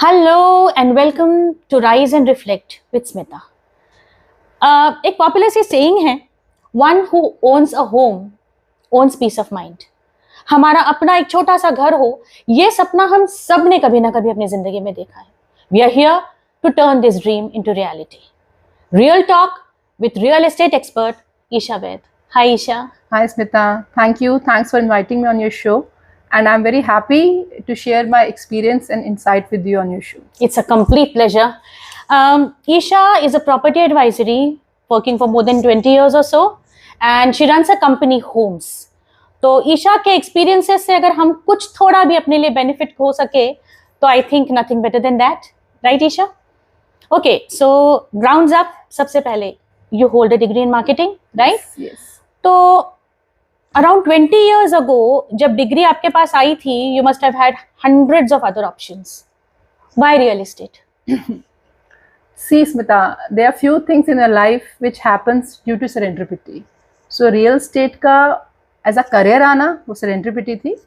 Hello and welcome to Rise and Reflect with Smita. एक popular सी saying है, one who owns a home owns peace of mind. हमारा अपना एक छोटा सा घर हो, ये सपना हम सब ने कभी ना कभी अपनी जिंदगी में देखा है. We are here to turn this dream into reality. Real talk with real estate expert Isha Vaid. Hi Isha. Hi Smita, thank you. Thanks for inviting me on your show. And I'm very happy to share my experience and insight with you on your show. It's a complete pleasure. Isha is a property advisory working for more than 20 years or so, and she runs a company Homes. तो ईशा के experiences से अगर हम कुछ थोड़ा भी अपने लिए benefit हो सके, तो I think nothing better than that, right Isha? Okay, so grounds up. सबसे पहले you hold a degree in marketing, right? Yes. तो अराउंड 20 years ago जब डिग्री आपके पास आई थी, you must have had hundreds of other options. Why real estate? See Smita, there are few things in your life which happens due to serendipity. So real estate का as a career आना वो serendipity थी,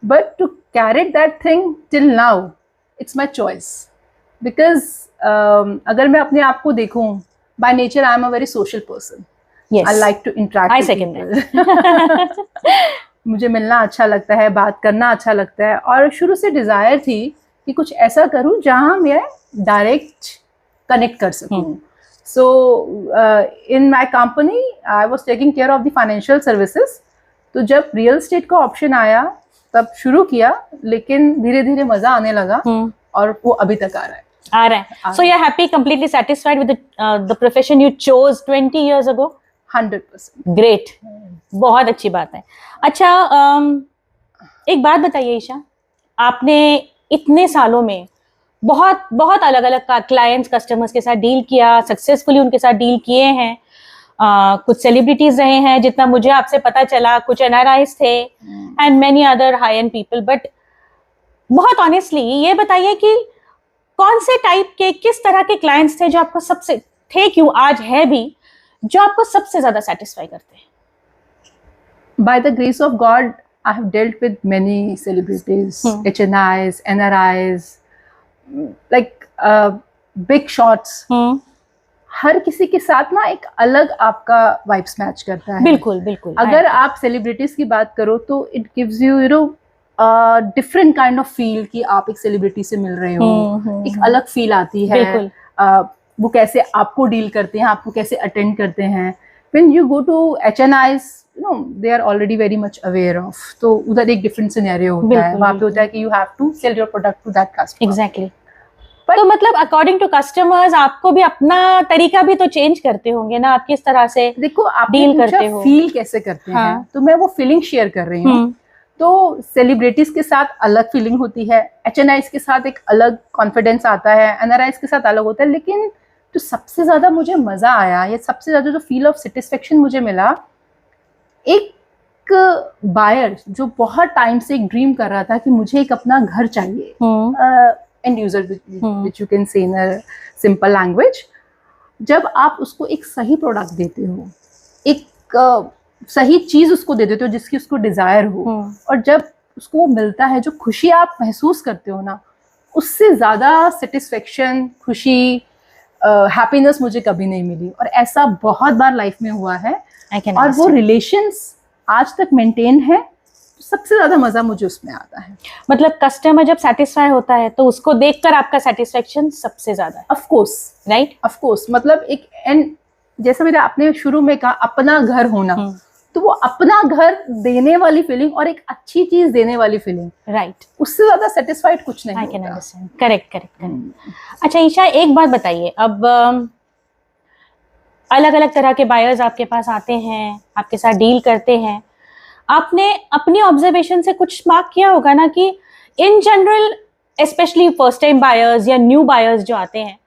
but to carry that thing till now, it's my choice. Because अगर मैं अपने आप को देखूं, by nature I am a very social person. Yes. I like to interact I with second people. मुझे मिलना अच्छा लगता है, बात करना अच्छा लगता है, और शुरू से डिजायर थी कि कुछ ऐसा करूं जहां मैं डायरेक्ट कनेक्ट कर सकूं. So in my company I was taking care of the financial services. तो जब रियल एस्टेट का ऑप्शन आया तब शुरू किया, लेकिन धीरे धीरे मजा आने लगा और वो अभी तक आ रहा है. So you're happy, completely satisfied with the profession you chose 20 years ago? 100%. Great, बहुत अच्छी बात है. अच्छा, एक बात बताइए ईशा, आपने इतने सालों में बहुत बहुत अलग अलग क्लाइंट्स कस्टमर्स के साथ डील किया, सक्सेसफुली उनके साथ डील किए हैं. कुछ सेलिब्रिटीज रहे हैं, जितना मुझे आपसे पता चला, कुछ एनआरआईज थे and many other high and people. But बहुत ऑनेस्टली ये बताइए कि कौन से टाइप के, किस तरह के क्लाइंट्स थे जो आपको सबसे थे, क्यों आज है भी, जो आपको सबसे ज्यादा सेटिस्फाई करते हैं? By the grace of God, I have dealt with many celebrities, HNIs, NRIs, like big shots. हर किसी के साथ ना एक अलग आपका वाइब्स मैच करता है. बिल्कुल बिल्कुल. अगर आप सेलिब्रिटीज की बात करो तो it gives you different kind of feel कि आप एक सेलिब्रिटी से मिल रहे हो. एक अलग फील आती है. वो कैसे आपको डील करते हैं, आपको कैसे अटेंड करते हैं. When you go to HNIs, they are already very much aware of. तो उधर एक डिफरेंट सिनेरियो होता है. वहाँ पे होता है कि you have to sell your product to that customer. Exactly. तो मतलब अकॉर्डिंग टू कस्टमर्स आपको भी अपना तरीका भी तो चेंज करते होंगे ना, आप किस तरह से देखो आप डील करते हो, फील कैसे करते हैं. तो मैं वो फीलिंग शेयर कर रही हूँ. तो सेलिब्रिटीज के साथ अलग फीलिंग होती है, HNIs के साथ एक अलग कॉन्फिडेंस आता है, NRIs के साथ अलग होता है. लेकिन जो सबसे ज्यादा मुझे मजा आया, या सबसे ज्यादा जो फील ऑफ सेटिस्फेक्शन मुझे मिला, एक बायर जो बहुत टाइम से एक ड्रीम कर रहा था कि मुझे एक अपना घर चाहिए, and user which you can say in a simple language. जब आप उसको एक सही प्रोडक्ट देते हो, एक सही चीज उसको दे देते हो जिसकी उसको डिजायर हो, और जब उसको वो मिलता है, जो खुशी आप महसूस करते हो ना, उससे ज्यादा सेटिस्फेक्शन, खुशी, हैप्पीनेस मुझे कभी नहीं मिली. और ऐसा बहुत बार लाइफ में हुआ है, और वो रिलेशंस आज तक मेंटेन है. सबसे ज्यादा मजा मुझे उसमें आता है. मतलब कस्टमर जब सेटिस्फाई होता है तो उसको देखकर आपका सेटिस्फेक्शन सबसे ज्यादा है. Of course, right, of course. मतलब एक एंड जैसा मेरे आपने शुरू में कहा, अपना घर होना, तो वो अपना घर देने वाली फीलिंग और एक अच्छी चीज देने वाली फीलिंग, राइट, उससे ज्यादा सेटिस्फाइड कुछ नहीं. I can understand. Correct correct correct. अच्छा ईशा, एक बात बताइए, अब अलग अलग तरह के बायर्स आपके पास आते हैं, आपके साथ डील करते हैं. आपने अपनी ऑब्जर्वेशन से कुछ मार्क किया होगा ना कि in general, specially first time buyers या न्यू बायर्स जो आते हैं,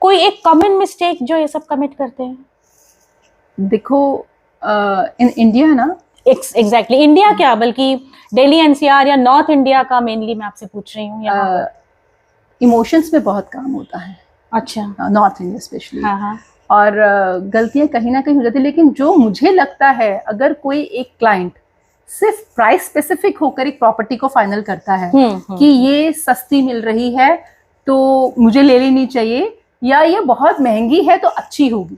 कोई एक कॉमन मिस्टेक जो ये सब कमिट करते हैं? देखो इन इंडिया ना, एग्जैक्टली इंडिया क्या, बल्कि दिल्ली NCR या नॉर्थ इंडिया का मेनली मैं आपसे पूछ रही हूँ. इमोशंस में बहुत काम होता है. अच्छा, नॉर्थ इंडिया स्पेशली. हाँ. और गलतियां कहीं ना कहीं हो जाती है. लेकिन जो मुझे लगता है, अगर कोई एक क्लाइंट सिर्फ प्राइस स्पेसिफिक होकर एक प्रॉपर्टी को फाइनल करता है कि ये सस्ती मिल रही है, तो मुझे ले लेनी चाहिए, या ये बहुत महंगी है तो अच्छी होगी।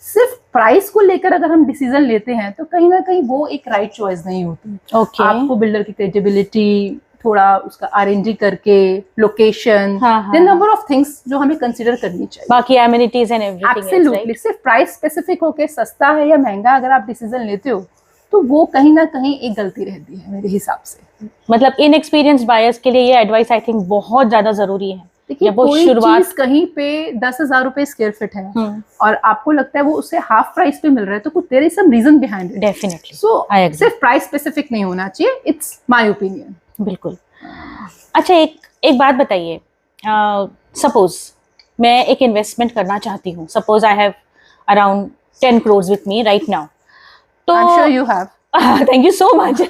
सिर्फ प्राइस को लेकर अगर हम डिसीजन लेते हैं तो कहीं ना कहीं वो एक राइट चॉइस नहीं होती। ओके। आपको बिल्डर की क्रेडिबिलिटी, थोड़ा उसका R&D करके, लोकेशन, हाँ, द नंबर ऑफ थिंग्स जो हमें कंसिडर करनी चाहिए। बाकी एमिनिटीज एंड एवरीथिंग। एब्सोल्युटली। सिर्फ प्राइस स्पेसिफिक होके सस्ता है या महंगा अगर आप डिसीजन लेते हो तो वो कहीं ना कहीं एक गलती रहती है मेरे हिसाब से। मतलब इनएक्सपीरियंस्ड बायर्स के लिए ये एडवाइस आई थिंक बहुत ज्यादा जरूरी है। देखिए, जब वो कोई शुरुआत चीज कहीं पे 10,000 रुपए स्क्वायर फीट है और आपको लगता है वो उससे हाफ प्राइस पे मिल रहा है, तो कुछ there is some reason behind it. Definitely. So I agree. सिर्फ प्राइस स्पेसिफिक नहीं होना चाहिए, इट्स माय ओपिनियन। बिल्कुल। अच्छा, एक बात बताइए, सपोज मैं एक इन्वेस्टमेंट करना चाहती हूँ, suppose I have around 10 crores with me right now, तो I am sure you have. Thank you so much.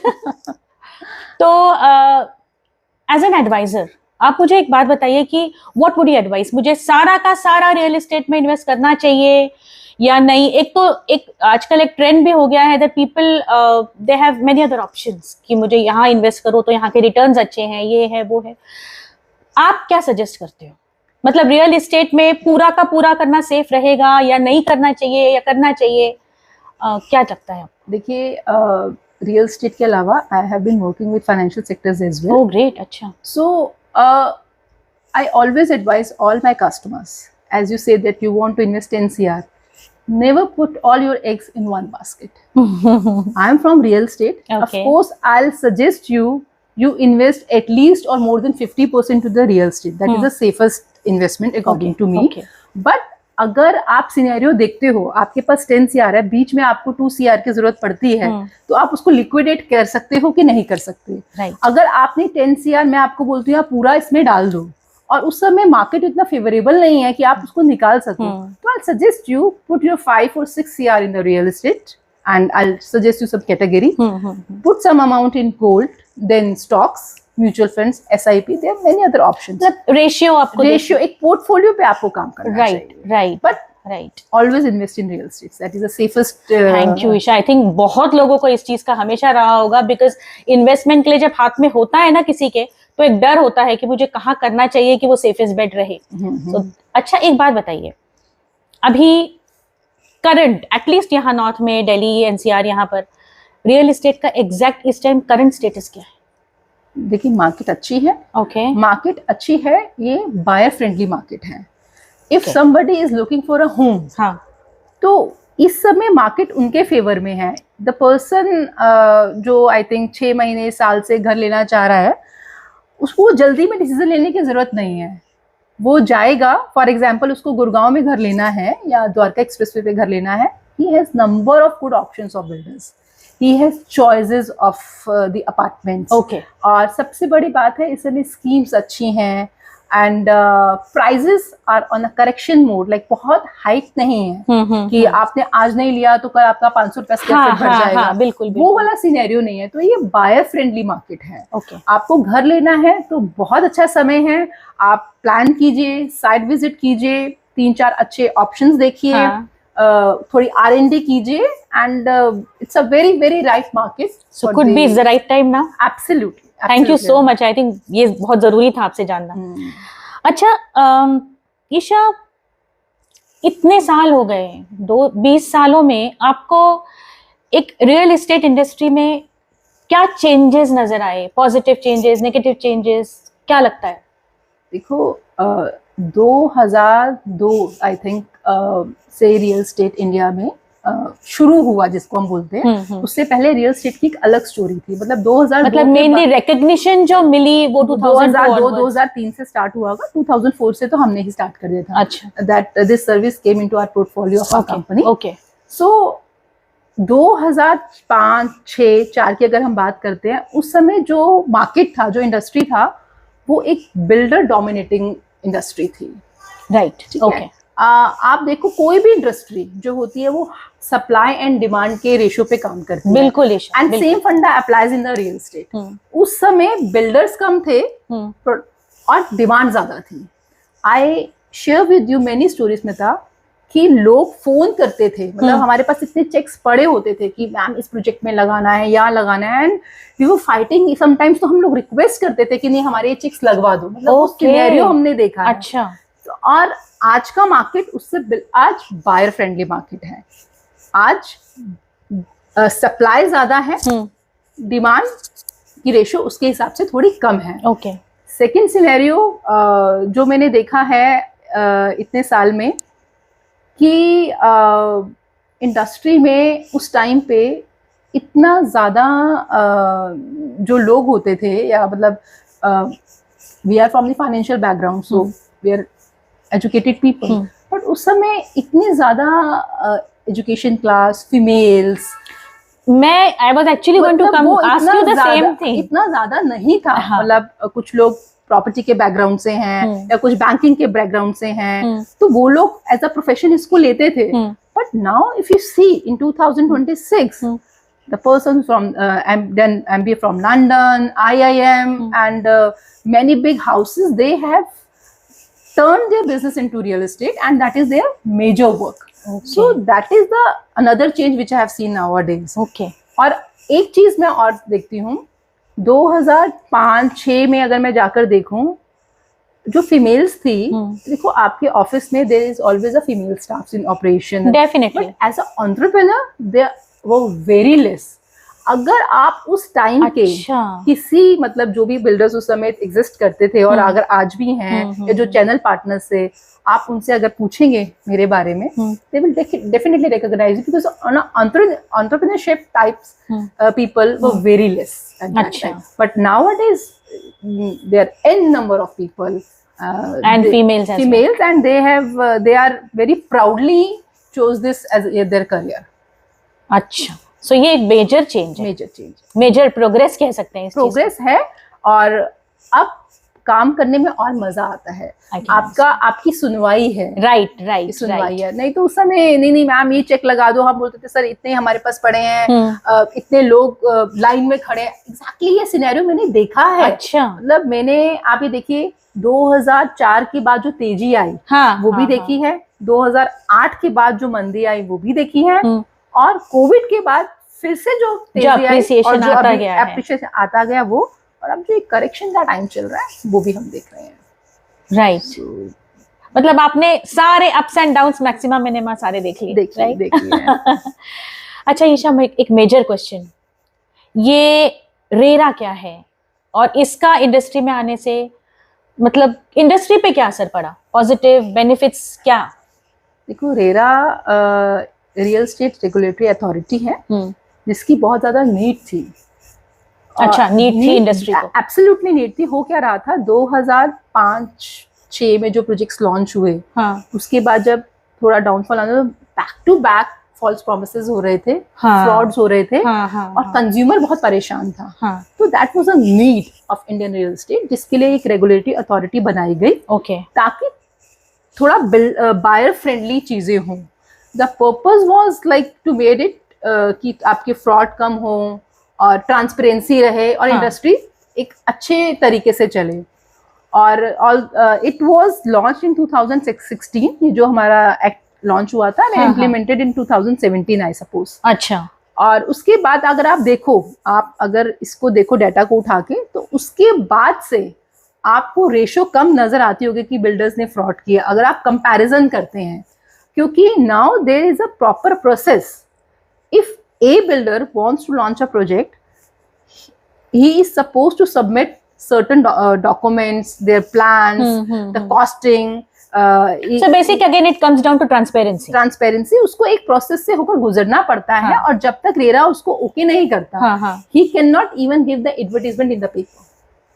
तो एज एन एडवाइजर आप मुझे एक बात बताइए कि व्हाट वुड यू एडवाइस, मुझे सारा का सारा रियल एस्टेट में इन्वेस्ट करना चाहिए या नहीं? एक आजकल एक ट्रेंड भी हो गया है that people they have many other options कि मुझे यहाँ इन्वेस्ट करो तो यहाँ के रिटर्न्स अच्छे हैं, ये है वो है। आप क्या सजेस्ट करते हो? मतलब रियल एस्टेट में पूरा का पूरा करना सेफ रहेगा या नहीं करना चाहिए या करना चाहिए? क्या लगता है आपको? देखिए, रियल एस्टेट के अलावा I have been working with financial sectors as well. Oh great, अच्छा। So I always advise all my customers, as you say that you want to invest 10 CR, never put all your eggs in one basket. I am from real estate. Okay. Of course, I'll suggest you invest at least or more than 50% to the real estate. That is the safest investment according to me. Okay. But अगर आप scenario देखते हो, आपके पास 10 CR है, बीच में आपको 2 CR की जरूरत पड़ती है, तो आप उसको लिक्विडेट कर सकते हो कि नहीं कर सकते। Right. अगर आपने 10 CR, मैं आपको बोलती हूँ आप पूरा इसमें डाल दो और उस समय मार्केट इतना फेवरेबल नहीं है कि आप उसको निकाल सको, तो I suggest you put your 5 or 6 CR in the real estate and I'll suggest you some category. Put some amount in gold, then stocks, mutual funds, SIP. There are many other options. Ratio आपको एक portfolio पे आपको काम करना चाहिए। Right But right. always invest in real estate. That is the safest. Thank you Isha. I think बहुत लोगों को इस चीज का हमेशा रहा होगा, बिकॉज इन्वेस्टमेंट के लिए जब हाथ में होता है ना किसी के, तो एक डर होता है कि मुझे कहाँ करना चाहिए कि वो सेफेस्ट बेट रहे। So, अच्छा, एक बात बताइए, अभी करंट एटलीस्ट यहाँ नॉर्थ में, दिल्ली, NCR, यहाँ पर रियल एस्टेट का एग्जैक्ट इस टाइम करंट स्टेटस क्या है? देखिए, मार्केट अच्छी है। ओके, मार्केट अच्छी है, ये बायर फ्रेंडली मार्केट है। If somebody is looking for a home, हाँ, तो इस समय मार्केट उनके फेवर में है। द पर्सन जो आई थिंक 6 महीने साल से घर लेना चाह रहा है, उसको जल्दी में डिसीजन लेने की जरूरत नहीं है। वो जाएगा, फॉर एग्जाम्पल उसको गुड़गांव में घर लेना है या द्वारका एक्सप्रेसवे पे घर लेना है, he has number of good options of builders, he has choices of the apartments. Okay. और सबसे बड़ी बात है, इस समय स्कीम्स अच्छी हैं and prices are on a correction mode, like बहुत हाइक नहीं है कि आपने आज नहीं लिया तो कल आपका 500 रुपया स्क्वायर फीट बढ़ जाएगा। बिल्कुल, वो वाला सिनेरियो नहीं है। तो ये बायर फ्रेंडली मार्केट है। ओके। आपको घर लेना है तो बहुत अच्छा समय है, आप प्लान कीजिए, साइट विजिट कीजिए, 3-4 अच्छे ऑप्शंस देखिए, थोड़ी R&D कीजिए and it's a very very right market. So could be is the right time now. Absolutely. Thank you so much. I think ये बहुत जरूरी था आपसे जानना। अच्छा, ईशा, इतने साल हो गए, 20 सालों में आपको एक रियल एस्टेट इंडस्ट्री में क्या चेंजेस नजर आए? पॉजिटिव चेंजेस, नेगेटिव चेंजेस, क्या लगता है? देखो, 2002 आई थिंक से रियल एस्टेट इंडिया में शुरू हुआ, जिसको हम बोलते हैं। उससे पहले रियल एस्टेट की एक अलग स्टोरी थी। मतलब 2002, मतलब मेनली रिकग्निशन जो मिली वो 2002-2003 से स्टार्ट हुआ होगा। 2004 से तो हमने ही स्टार्ट कर दिया था। अच्छा। That this service came into our portfolio of our company. Okay. So 2005, 6, 4 की अगर हम बात करते हैं, उस समय जो मार्केट था, जो इंडस्ट्री था, वो एक बिल्डर डोमिनेटिंग इंडस्ट्री थी। राइट। ओके। आप देखो, कोई भी इंडस्ट्री जो होती है वो सप्लाई एंड डिमांड के रेशियो पे काम करती है। बिल्कुल। एंड सेम फंडा applies in the real estate. उस समय बिल्डर्स कम थे और डिमांड ज्यादा थी। I share with you many stories में था कि लोग फोन करते थे, मतलब हमारे पास इतने चेक्स पड़े होते थे कि मैम इस प्रोजेक्ट में लगाना है, यहाँ लगाना है, and we were fighting sometimes. तो हम लोग रिक्वेस्ट करते थे कि नहीं हमारे ये चेक्स लगवा दो, मतलब वो सिनेरियो हमने देखा है। अच्छा। तो और आज का मार्केट उससे आज बायर फ्रेंडली मार्केट है। आज सप्लाई ज्यादा है, डिमांड की रेशो उसके हिसाब से थोड़ी कम है। ओके। सेकेंड सिनेरियो जो मैंने देखा है इतने साल में कि इंडस्ट्री में उस टाइम पे इतना ज़्यादा जो लोग होते थे, या मतलब we are from the financial background, so we are educated people, but उस समय इतने ज़्यादा एजुकेशन क्लास फीमेल्स, मैं I was actually going to come ask you the same thing, इतना ज्यादा नहीं था। मतलब कुछ लोग प्रॉपर्टी के बैकग्राउंड से हैं या कुछ बैंकिंग के बैकग्राउंड से हैं, तो वो लोग एज अ प्रोफेशन इसको लेते थे। But now if you see in 2026 the person from then MBA from London, IIM, and many big houses, they have turned their business into real estate, and that is their major work. Okay. So that is the another change which I have seen nowadays. Okay. और एक चीज मैं और देखती हूँ, 2005-6 में अगर मैं जाकर देखूं, जो फीमेल्स थी, देखो आपके ऑफिस में there is always a female staff in operation, definitely, but as a entrepreneur they वो वेरी लेस। अगर आप उस टाइम के किसी मतलब जो भी बिल्डर्स उस समय एग्जिस्ट करते थे और अगर आज भी हैं या जो चैनल पार्टनर्स से आप उनसे अगर पूछेंगे मेरे बारे में, they will definitely recognise it, because on entrepreneurship types people were very less at that time. But nowadays there are an number of people and females as well. And they are very proudly chose this as their career. अच्छा, सो ये एक major change है, major progress कह सकते हैं, progress है। और अब काम करने में और मजा आता है, आपकी सुनवाई है, राइट सुनवाई है। नहीं तो उस समय नहीं मैम ये चेक लगा दो, हम बोलते थे सर इतने हमारे पास पड़े हैं, इतने लोग लाइन में खड़े हैं। एग्जैक्टली ये सिनेरियो मैंने देखा है। अच्छा, मतलब मैंने, आप ये देखिए 2004 के बाद जो तेजी आई वो भी देखी है, 2008 के बाद जो मंदी आई वो भी देखी है, और कोविड के बाद फिर से जो एप्रिसिएशन आता गया वो, और अब जो एक करेक्शन का टाइम चल रहा है वो भी हम देख रहे हैं। राइट, मतलब आपने सारे ups and downs maximum minimum सारे देख लिए। अच्छा ईशा, एक मेजर क्वेश्चन, ये रेरा क्या है और इसका इंडस्ट्री में आने से मतलब इंडस्ट्री पे क्या असर पड़ा, पॉजिटिव बेनिफिट्स क्या? देखो, RERA real estate regulatory authority है जिसकी बहुत ज्यादा नीड थी। अच्छा, नीड थी इंडस्ट्री को, एब्सोल्युटली नीड थी। हो क्या रहा था, 2005-6 में जो प्रोजेक्ट्स लॉन्च हुए, उसके बाद जब थोड़ा डाउनफॉल आया, back to back false promises हो रहे थे, फ्रॉड्स हो रहे थे, और कंज्यूमर बहुत परेशान था। तो that was a need of Indian real estate, जिसके लिए एक रेगुलेटरी अथॉरिटी बनाई गई, ताकि थोड़ा बायर फ्रेंडली चीजें हों। The purpose was like to made it कि आपके फ्रॉड कम हो और ट्रांसपेरेंसी रहे और इंडस्ट्री एक अच्छे तरीके से चले। और इट वाज लॉन्च इन 2016, ये जो हमारा एक्ट लॉन्च हुआ था, and implemented in 2017 I suppose. अच्छा, और उसके बाद अगर आप देखो, आप अगर इसको देखो डाटा को उठा के, तो उसके बाद से आपको रेशो कम नजर आती होगी कि बिल्डर्स ने फ्रॉड किया, अगर आप कंपैरिजन करते हैं, क्योंकि now there is a proper process. If a builder wants to launch a project, he is supposed to submit certain documents, their plans, the costing. So basically again it comes down to transparency. उसको एक process से होकर गुजरना पड़ता है, और जब तक रेरा उसको ओके नहीं करता, he cannot even give the advertisement in the paper.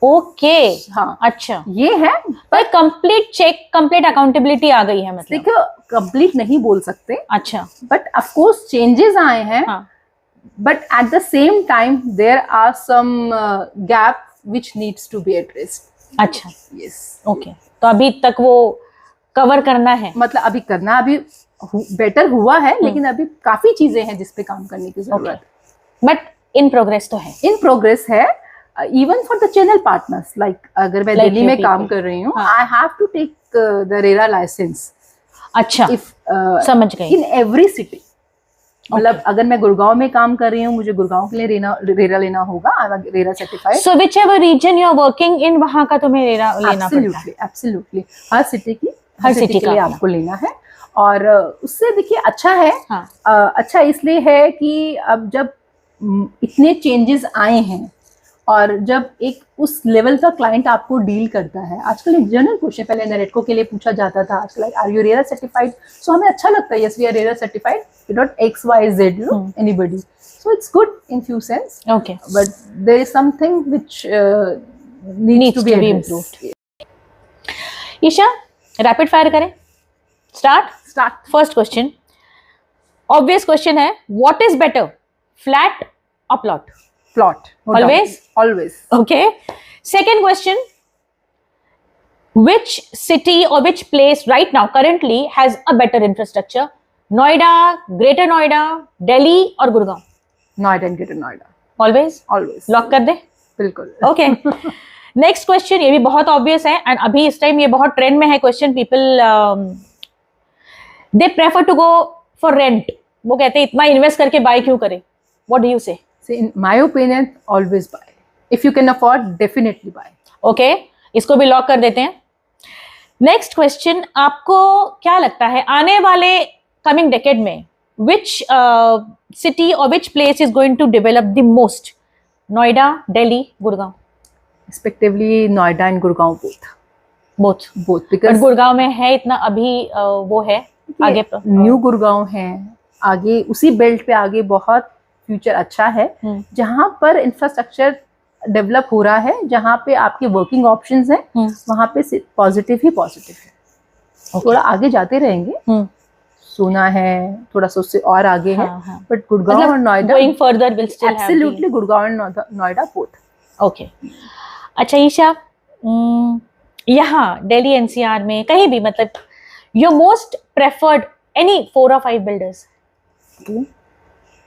Okay, हाँ, अच्छा, ये है। पर कंप्लीट चेक, कंप्लीट अकाउंटेबिलिटी आ गई है, मतलब देखो कंप्लीट नहीं बोल सकते। अच्छा, बट ऑफ कोर्स चेंजेस आए हैं, but at the same time there are some gap which needs to be addressed. अच्छा, यस, ओके। तो अभी तक वो कवर करना है, मतलब अभी करना, अभी बेटर हुआ है, लेकिन अभी काफी चीजें हैं जिस पे काम करने की जरूरत। बट इन प्रोग्रेस तो है, इन प्रोग्रेस है। Even for the channel partners, like अगर मैं दिल्ली में काम कर रही हूँ, I have to take the RERA license. अच्छा, इफ समझ गई। इन एवरी सिटी, मतलब अगर मैं गुड़गांव में काम कर रही हूँ, मुझे गुड़गांव के लिए रेरा लेना होगा, RERA certified. So whichever reason you are working in, वहां का तुम्हें रेरा लेना पड़ता है। एब्सोल्युटली हर सिटी हर सिटी के लिए आपको लेना है। और उससे देखिए अच्छा है। हाँ। अच्छा इसलिए है कि अब जब इतने चेंजेस आए हैं और जब एक उस लेवल का क्लाइंट आपको डील करता है, आजकल एक जनरल क्वेश्चन पहले नरेटको के लिए पूछा जाता था, आजकल are you RERA certified, so हमें अच्छा लगता है, yes we are RERA certified, not XYZ, you know, anybody, so it's good in few sense, okay, but there is something which needs to be improved. Isha, rapid fire करें, start. First question, obvious question है, what is better, flat और plot? Plot. Always? Always. Okay. Second question, which city or which place right now currently has a better infrastructure? Noida, Greater Noida, Delhi और Gurgaon? Noida and Greater Noida. Always? Always. Lock कर दे? बिल्कुल. Okay. Next question, ये भी बहुत obvious है and अभी इस time ये बहुत ट्रेंड में है question, people they prefer to go for rent, वो कहते हैं इतना इन्वेस्ट करके बाय क्यों करें? What do you say? In my opinion, always buy. If you can afford, definitely buy. Okay, इसको भी लॉक कर देते हैं। नेक्स्ट क्वेश्चन, आपको क्या लगता है आने वाले कमिंग डेकेड में which city or which place is going to develop the most? Noida, Delhi, Gurgaon? Respectively, Noida and Gurgaon both. Both. Because But Gurgaon में है इतना अभी वो है आगे न्यू गुड़गांव है, आगे उसी बेल्ट पे आगे बहुत फ्यूचर अच्छा है, जहां पर इंफ्रास्ट्रक्चर डेवलप हो रहा है, जहां पे आपके वर्किंग ऑप्शंस हैं, वहां पे पॉजिटिव ही पॉजिटिव है। थोड़ा आगे जाते रहेंगे, सुना है थोड़ा सा उससे और आगे है, बट गुड़गांव और Noida going further will still have absolutely Gurgaon और नोएडा बोथ। ओके, अच्छा ईशा, यहाँ दिल्ली NCR में कहीं भी, मतलब your most preferred any 4 or 5 builders?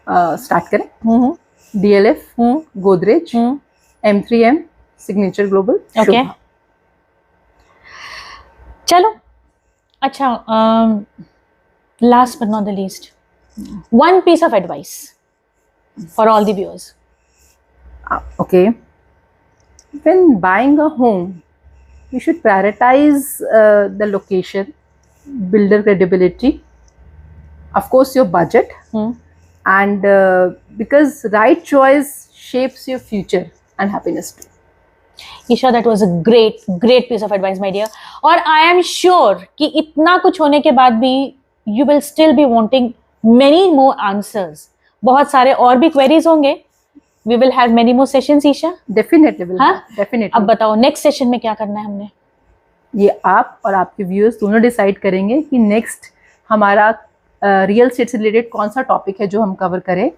Start करें। DLF, Godrej, M3M, signature global. Okay, चलो अच्छा, last but not the least, one piece of advice for all the viewers. Okay, when buying a home, you should prioritize the location, builder credibility, of course your budget, and because right choice shapes your future and happiness too. Isha, that was a great piece of advice, my dear. और I am sure कि इतना कुछ होने के बाद भी you will still be wanting many more answers. बहुत सारे और भी queries होंगे. We will have many more sessions, Isha. Definitely will. हाँ? Definitely. अब बताओ नेक्स्ट सेशन में क्या करना है हमने? ये आप और आपके व्यूअर्स दोनों डिसाइड करेंगे कि नेक्स्ट हमारा रियल एस्टेट से रिलेटेड कौन सा टॉपिक है जो हम कवर करें।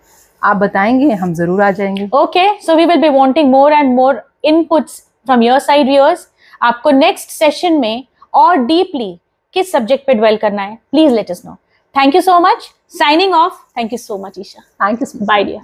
आप बताएंगे, हम जरूर आ जाएंगे। Okay, so we will be wanting more and more inputs from your side viewers. आपको नेक्स्ट सेशन में और डीपली किस सब्जेक्ट पे ड्वेल करना है, please let us know. Thank you so much, signing off. Thank you so much Isha. Thank you, bye dear.